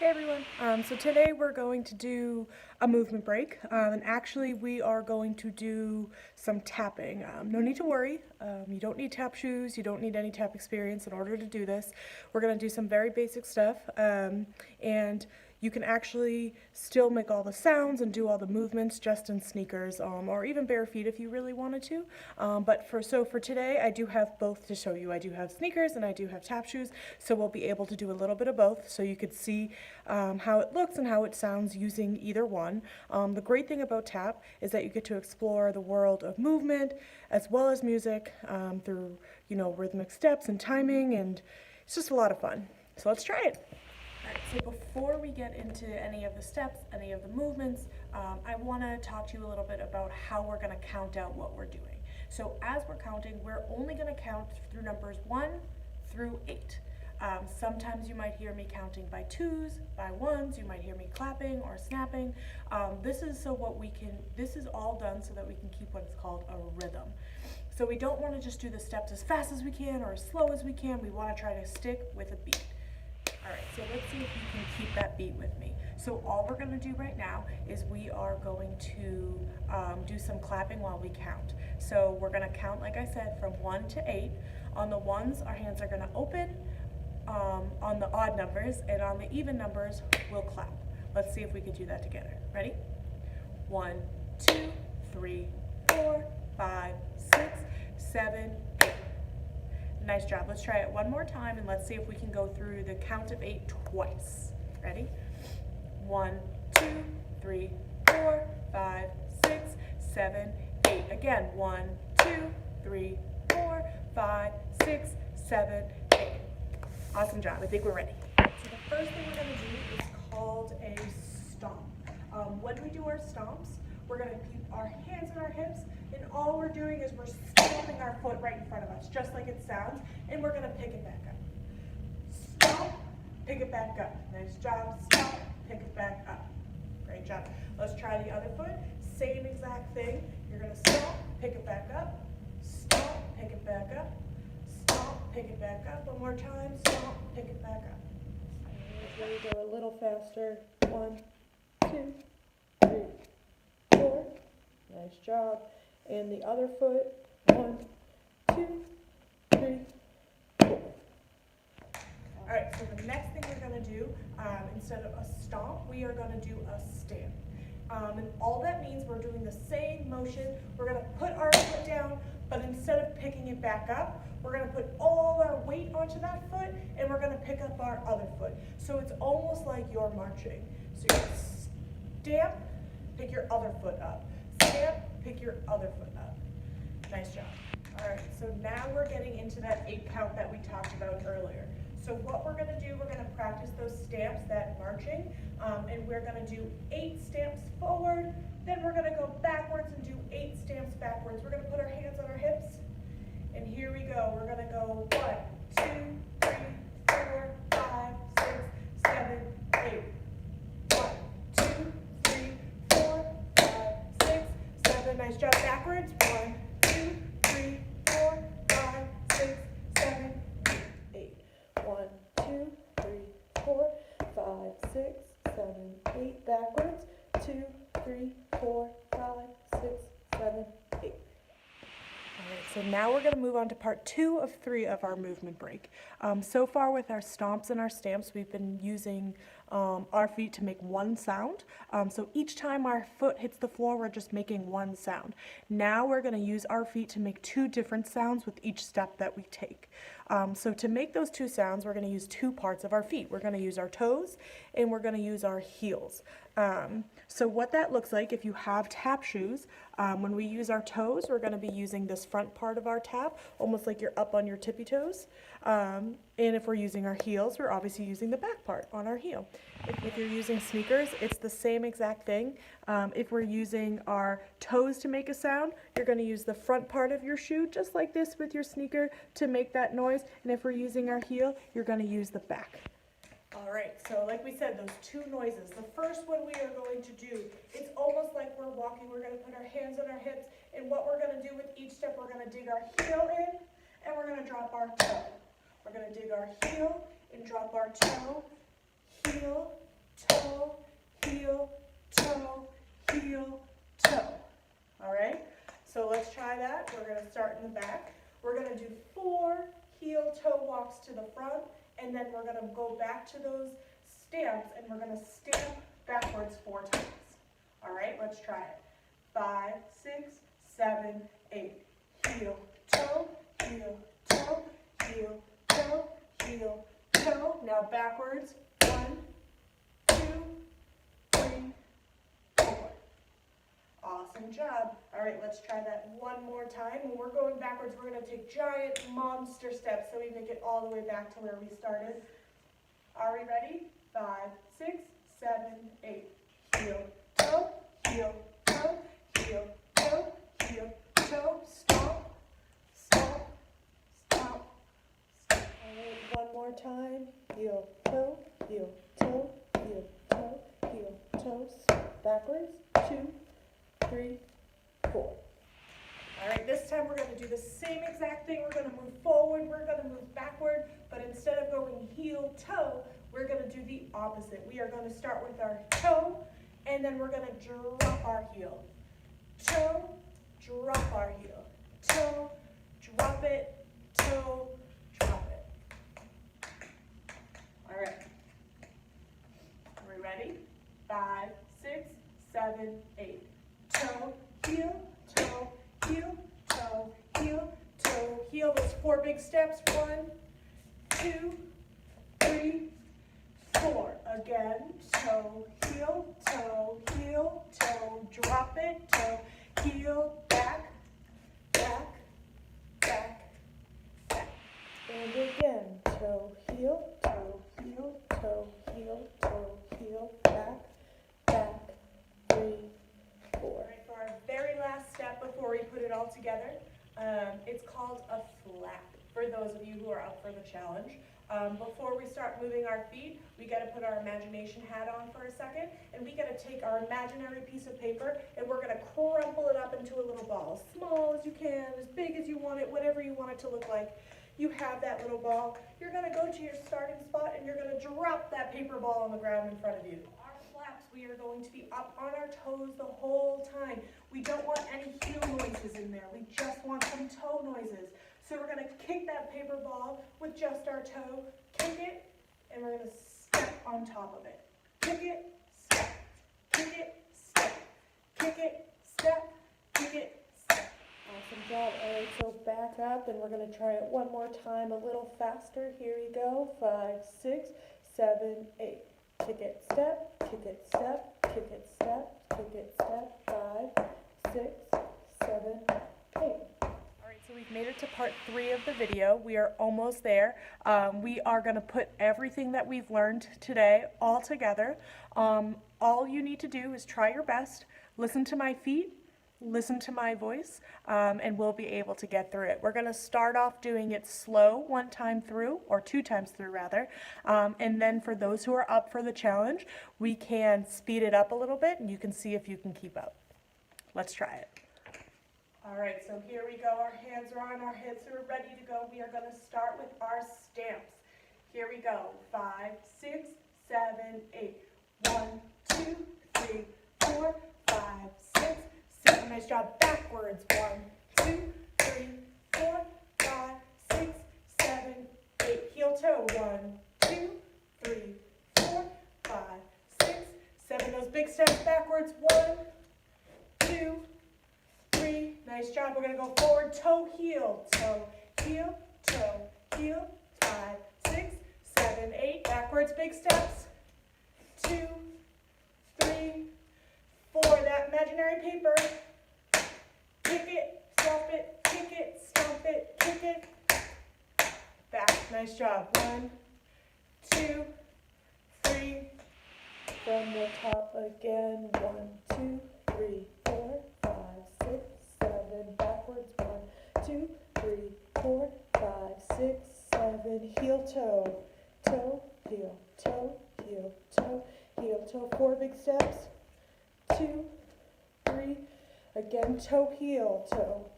Hey everyone, so today we're going to do a movement break, and actually we are going to do some tapping. No need to worry, you don't need tap shoes, you don't need any tap experience in order to do this. We're going to do some very basic stuff, and you can actually still make all the sounds and do all the movements just in sneakers, or even bare feet if you really wanted to. But for today, I do have both to show you. I do have sneakers and I do have tap shoes, so we'll be able to do a little bit of both, so you could see how it looks and how it sounds using either one. The great thing about tap is that you get to explore the world of movement as well as music through, rhythmic steps and timing, and it's just a lot of fun. So let's try it. Alright, so before we get into any of the steps, any of the movements, I want to talk to you a little bit about how we're going to count out what we're doing. So as we're counting, we're only going to count through numbers 1 through 8. Sometimes you might hear me counting by 2s, by 1s, you might hear me clapping or snapping. This is all done so that we can keep what's called a rhythm. So we don't want to just do the steps as fast as we can or as slow as we can. We want to try to stick with a beat. Alright, so let's see if you can keep that beat with me. So all we're going to do right now is we are going to do some clapping while we count. So we're going to count, like I said, from 1 to 8. On the 1s, our hands are going to open. On the odd numbers, and on the even numbers, we'll clap. Let's see if we can do that together. Ready? 1, 2, 3, 4, 5, 6, 7, 8. Nice job. Let's try it one more time, and let's see if we can go through the count of 8 twice. Ready? 1, 2, 3, 4, 5, 6, 7, 8. Again, 1, 2, 3, 4, 5, 6, 7, 8. Awesome job. I think we're ready. So the first thing we're going to do is called a stomp. When we do our stomps, we're going to keep our hands on our hips, and all we're doing is we're stomping our foot right in front of us, just like it sounds, and we're going to pick it back up. Stomp, pick it back up. Nice job. Stomp, pick it back up. Great job. Let's try the other foot. Same exact thing. You're going to stomp, pick it back up. Stomp, pick it back up. Stomp, pick it back up. One more time. Stomp, pick it back up. Here we go a little faster. 1, 2, 3, 4. Nice job. And the other foot. 1, 2, 3, 4. Alright, so the next thing we're going to do, instead of a stomp, we are going to do a stamp. And all that means we're doing the same motion. We're going to put our foot down, but instead of picking it back up, we're going to put all our weight onto that foot, and we're going to pick up our other foot. So it's almost like you're marching. So you're going to stamp, pick your other foot up. Stamp, pick your other foot up. Nice job. All right, so now we're getting into that 8 count that we talked about earlier. So what we're going to do, we're going to practice those stamps, that marching, and we're going to do 8 stamps forward, then we're going to go backwards and do 8 stamps backwards. We're going to put our hands on our hips, and here we go. We're going to go 1, 2, 3, 4, 5, 6, 7, 8. 1, 2, 3, 4, 5, 6, 7. Nice job. Backwards. 1, 2, 3, 4, 5, 6, 7, 8. 1, 2, 3, 4, 5, 6, 7, 8. Backwards. 2, 3, 4, 5, 6, 7, 8. Alright, so now we're going to move on to part 2 of 3 of our movement break. So far with our stomps and our stamps, we've been using our feet to make one sound. So each time our foot hits the floor, we're just making one sound. Now we're going to use our feet to make 2 different sounds with each step that we take. So to make those 2 sounds, we're going to use 2 parts of our feet. We're going to use our toes, and we're going to use our heels. So what that looks like, if you have tap shoes, when we use our toes, we're going to be using this front part of our tap, almost like you're up on your tippy toes. And if we're using our heels, we're obviously using the back part on our heel. If you're using sneakers, it's the same exact thing. If we're using our toes to make a sound, you're going to use the front part of your shoe, just like this with your sneaker, to make that noise. And if we're using our heel, you're going to use the back. Alright, so like we said, those 2 noises. The first one we are going to do, it's almost like we're walking. We're going to put our hands on our hips, and what we're going to do with each step, we're going to dig our heel in, and we're going to drop our toe. We're going to dig our heel and drop our toe, heel, we're going to start in the back. We're going to do 4 heel-toe walks to the front, and then we're going to go back to those stamps, and we're going to stamp backwards 4 times. All right, let's try it. 5, 6, 7, 8. Heel, toe, heel, toe, heel, toe, heel, toe. Now backwards. 1, 2, 3, 4. Awesome job. All right, let's try that one more time. When we're going backwards, we're going to take giant monster steps so we make it all the way back to where we started. Are we ready? 5, 6, 7, 8. Heel, toe, heel, toe, heel, toe, heel, toe. Stomp, stomp, stomp, stomp. All right, one more time. Heel, toe, heel, toe, heel, toe, heel, toe. Backwards. 2, 3, 4. All right, this time we're going to do the same exact thing. We're going to move forward, we're going to move backward, but instead of going heel, toe, we're going to do the opposite. We are going to start with our toe, and then we're going to drop our heel. Toe, drop our heel. Toe, drop it, toe, drop it. All right. Are we ready? 5, 6, 7, 8. Toe, heel, toe, heel, toe, heel, toe, heel. Those 4 big steps. 1, 2, 3, 4. Again, toe, heel, toe, drop it, toe, heel, back, back, back, back. And again, toe, heel, toe, heel, toe, heel, toe, heel, back, back, 3, 4. All right, for our very last step before we put it all together, it's called a flap, for those of you who are up for the challenge. Before we start moving our feet, we got to put our imagination hat on for a second, and we got to take our imaginary piece of paper, and we're going to crumple it up into a little ball, as small as you can, as big as you want it, whatever you want it to look like. You have that little ball. You're going to go to your starting spot, and you're going to drop that paper ball on the ground in front of you. Our flaps, we are going to be up on our toes the whole time. We don't want any heel noises in there. We just want some toe noises. So we're going to kick that paper ball with just our toe, kick it, and we're going to step on top of it. Kick it, step, kick it, step, kick it, step, kick it, step. Awesome job. All right, so back up, and we're going to try it one more time, a little faster. Here we go. 5, 6, 7, 8. Kick it, step, kick it, step, kick it, step, kick it, step. 5, 6, 7, 8. So we've made it to part 3 of the video. We are almost there. We are going to put everything that we've learned today all together. All you need to do is try your best, listen to my feet, listen to my voice, and we'll be able to get through it. We're going to start off doing it slow 1 time through, or 2 times through rather, and then for those who are up for the challenge, we can speed it up a little bit, and you can see if you can keep up. Let's try it. All right, so here we go. Our hands are on our hips. We're ready to go. We are going to start with our stamps. Here we go. 5, 6, 7, 8. 1, 2, 3, 4, 5, 6, 7. Nice job. Backwards. 1, 2, 3, 4, 5, 6, 7, 8. Heel toe. 1, 2, 3, 4, 5, 6, 7. Those big steps backwards. 1, 2, 3. Nice job. We're going to go forward, toe, heel, heel, toe, heel. 5, 6, 7, 8. Backwards, big steps. 2, 3, 4. That imaginary paper. Kick it, stomp it, kick it, stomp it, kick it. Back. Nice job. 1, 2, 3. From the top again. 1, 2, 3, 4, 5, 6, 7. Backwards. 1, 2, 3, 4, 5, 6, 7. Heel, toe, toe, heel, toe, heel, toe, heel, toe. 4 big steps. 2, 3. Again, toe, heel,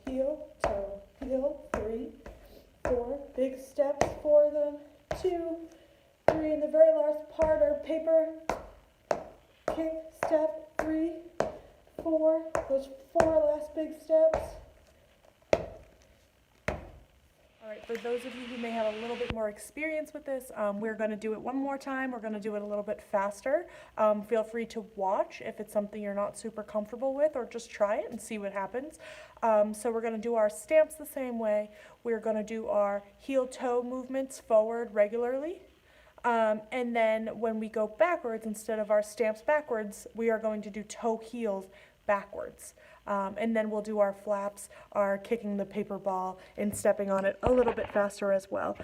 heel, toe, heel. 3, 4. Big steps for them. 2, 3. And the very last part, our paper. Kick, step, 3, 4. Those 4 last big steps. All right, for those of you who may have a little bit more experience with this, we're going to do it one more time. We're going to do it a little bit faster. Feel free to watch if it's something you're not super comfortable with, or just try it and see what happens. So we're going to do our stamps the same way. We're going to do our heel-toe movements forward regularly. And then when we go backwards, instead of our stamps backwards, we are going to do toe heels backwards. And then we'll do our flaps, our kicking the paper ball, and stepping on it a little bit faster as well.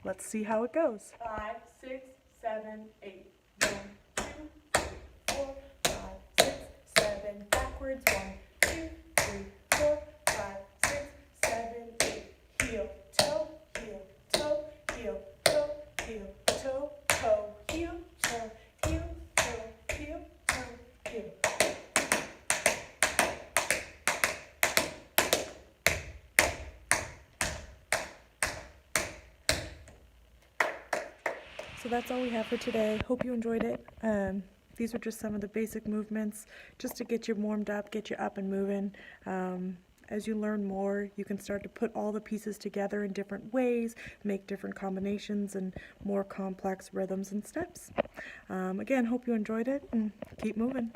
Let's see how it goes. 5, 6, 7, 8. 1, 2, 3, 4, 5, 6, 7. Backwards. 1, 2, 3, 4, 5, 6, 7, 8. Heel, toe, heel, toe, heel, toe, heel, toe, toe, heel, toe, heel, toe, heel, toe, heel. So that's all we have for today. Hope you enjoyed it. These are just some of the basic movements just to get you warmed up, get you up and moving. As you learn more, you can start to put all the pieces together in different ways, make different combinations and more complex rhythms and steps. Again, hope you enjoyed it, and keep moving.